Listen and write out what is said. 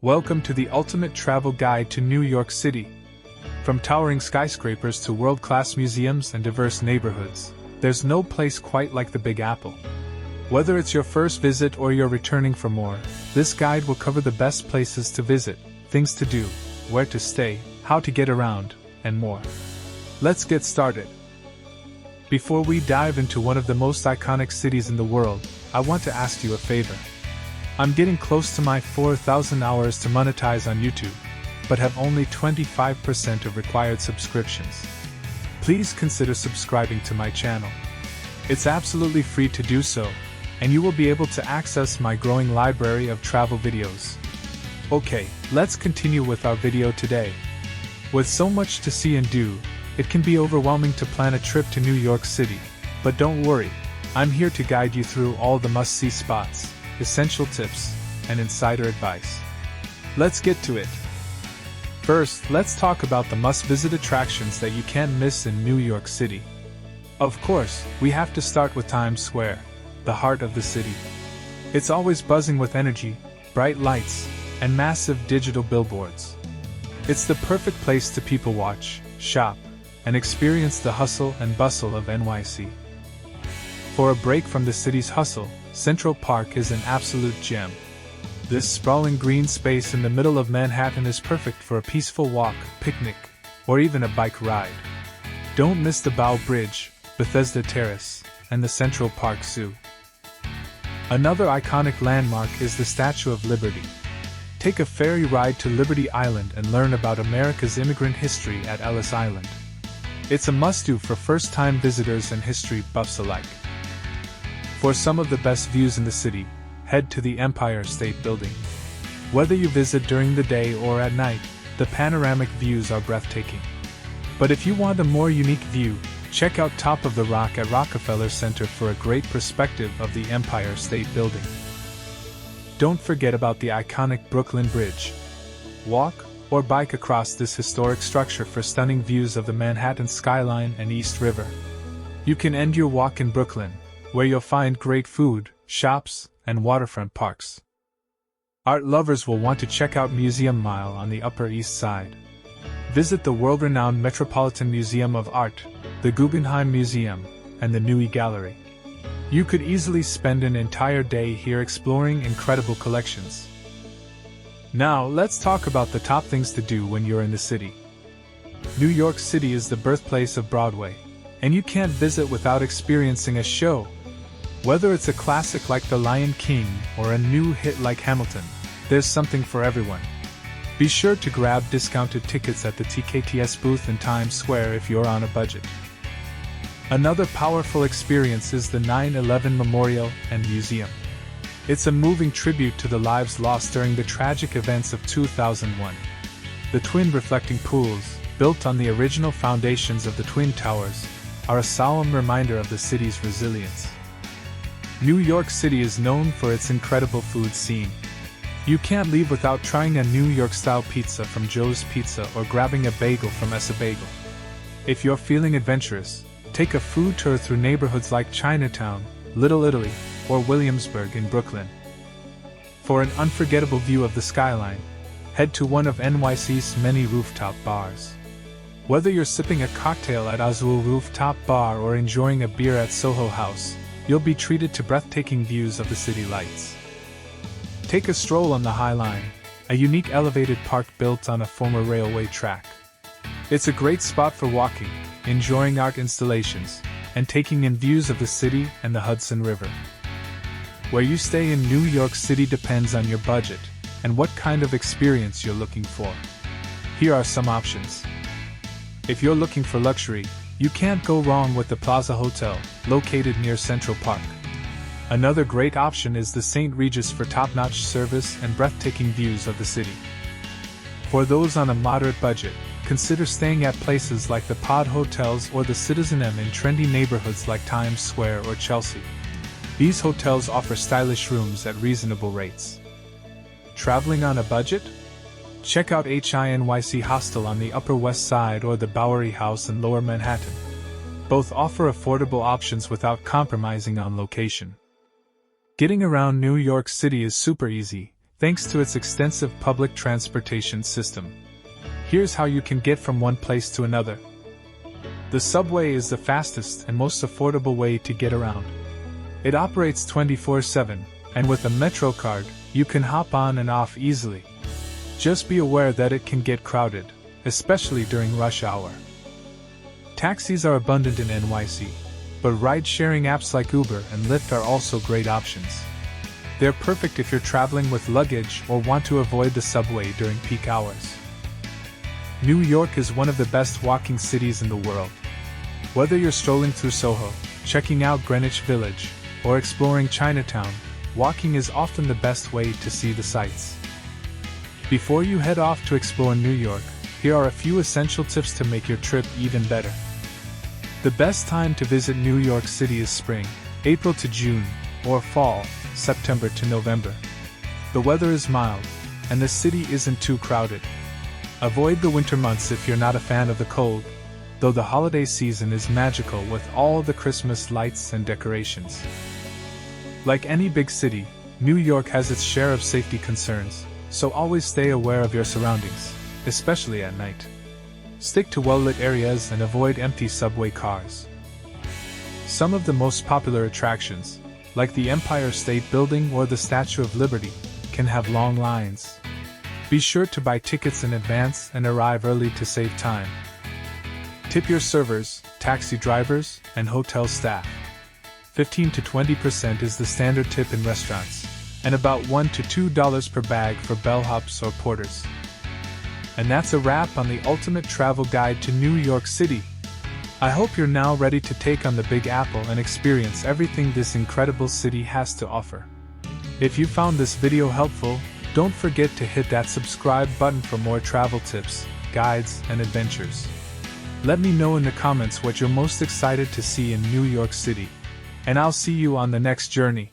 Welcome to the ultimate travel guide to New York City. From towering skyscrapers to world-class museums and diverse neighborhoods, there's no place quite like the Big Apple. Whether it's your first visit or you're returning for more, this guide will cover the best places to visit, things to do, where to stay, how to get around, and more. Let's get started. Before we dive into one of the most iconic cities in the world, I want to ask you a favor. I'm getting close to my 4,000 hours to monetize on YouTube, but have only 25% of required subscriptions. Please consider subscribing to my channel. It's absolutely free to do so, and you will be able to access my growing library of travel videos. Okay, let's continue with our video today. With so much to see and do, it can be overwhelming to plan a trip to New York City, but don't worry, I'm here to guide you through all the must-see spots, essential tips, and insider advice. Let's get to it. First, let's talk about the must-visit attractions that you can't miss in New York City. Of course, we have to start with Times Square, the heart of the city. It's always buzzing with energy, bright lights, and massive digital billboards. It's the perfect place to people watch, shop, and experience the hustle and bustle of NYC. For a break from the city's hustle, Central Park is an absolute gem. This sprawling green space in the middle of Manhattan is perfect for a peaceful walk, picnic, or even a bike ride. Don't miss the Bow Bridge, Bethesda Terrace, and the Central Park Zoo. Another iconic landmark is the Statue of Liberty. Take a ferry ride to Liberty Island and learn about America's immigrant history at Ellis Island. It's a must-do for first-time visitors and history buffs alike. For some of the best views in the city, head to the Empire State Building. Whether you visit during the day or at night, the panoramic views are breathtaking. But if you want a more unique view, check out Top of the Rock at Rockefeller Center for a great perspective of the Empire State Building. Don't forget about the iconic Brooklyn Bridge. Walk or bike across this historic structure for stunning views of the Manhattan skyline and East River. You can end your walk in Brooklyn, where you'll find great food, shops, and waterfront parks. Art lovers will want to check out Museum Mile on the Upper East Side. Visit the world-renowned Metropolitan Museum of Art, the Guggenheim Museum, and the Nui Gallery. You could easily spend an entire day here exploring incredible collections. Now, let's talk about the top things to do when you're in the city. New York City is the birthplace of Broadway, and you can't visit without experiencing a show. Whether it's a classic like The Lion King or a new hit like Hamilton, there's something for everyone. Be sure to grab discounted tickets at the TKTS booth in Times Square if you're on a budget. Another powerful experience is the 9/11 Memorial and Museum. It's a moving tribute to the lives lost during the tragic events of 2001. The twin reflecting pools, built on the original foundations of the Twin Towers, are a solemn reminder of the city's resilience. New York City is known for its incredible food scene. You can't leave without trying a New York-style pizza from Joe's Pizza or grabbing a bagel from Essa Bagel. If you're feeling adventurous, take a food tour through neighborhoods like Chinatown, Little Italy, or Williamsburg in Brooklyn. For an unforgettable view of the skyline, head to one of NYC's many rooftop bars. Whether you're sipping a cocktail at Azul Rooftop Bar or enjoying a beer at Soho House, you'll be treated to breathtaking views of the city lights. Take a stroll on the High Line, a unique elevated park built on a former railway track. It's a great spot for walking, enjoying art installations, and taking in views of the city and the Hudson River. Where you stay in New York City depends on your budget and what kind of experience you're looking for. Here are some options. If you're looking for luxury, you can't go wrong with the Plaza Hotel, located near Central Park. Another great option is the St. Regis for top-notch service and breathtaking views of the city. For those on a moderate budget, consider staying at places like the Pod Hotels or the Citizen M in trendy neighborhoods like Times Square or Chelsea. These hotels offer stylish rooms at reasonable rates. Traveling on a budget? Check out HINYC Hostel on the Upper West Side or the Bowery House in Lower Manhattan. Both offer affordable options without compromising on location. Getting around New York City is super easy. thanks to its extensive public transportation system. Here's how you can get from one place to another. The subway is the fastest and most affordable way to get around. It operates 24/7, and with a Metro card, you can hop on and off easily. Just be aware that it can get crowded, especially during rush hour. Taxis are abundant in NYC, but ride-sharing apps like Uber and Lyft are also great options. They're perfect if you're traveling with luggage or want to avoid the subway during peak hours. New York is one of the best walking cities in the world. Whether you're strolling through Soho, checking out Greenwich Village, or exploring Chinatown, walking is often the best way to see the sights. Before you head off to explore New York, here are a few essential tips to make your trip even better. The best time to visit New York City is spring, April to June, or fall, September to November. The weather is mild, and the city isn't too crowded. Avoid the winter months if you're not a fan of the cold, though the holiday season is magical with all the Christmas lights and decorations. Like any big city, New York has its share of safety concerns, so always stay aware of your surroundings, especially at night. Stick to well-lit areas and avoid empty subway cars. Some of the most popular attractions, like the Empire State Building or the Statue of Liberty, can have long lines. Be sure to buy tickets in advance and arrive early to save time. Tip your servers, taxi drivers, and hotel staff. 15 to 20% is the standard tip in restaurants, and about $1 to $2 per bag for bellhops or porters. And that's a wrap on the ultimate travel guide to New York City. I hope you're now ready to take on the Big Apple and experience everything this incredible city has to offer. If you found this video helpful, don't forget to hit that subscribe button for more travel tips, guides, and adventures. Let me know in the comments what you're most excited to see in New York City, and I'll see you on the next journey.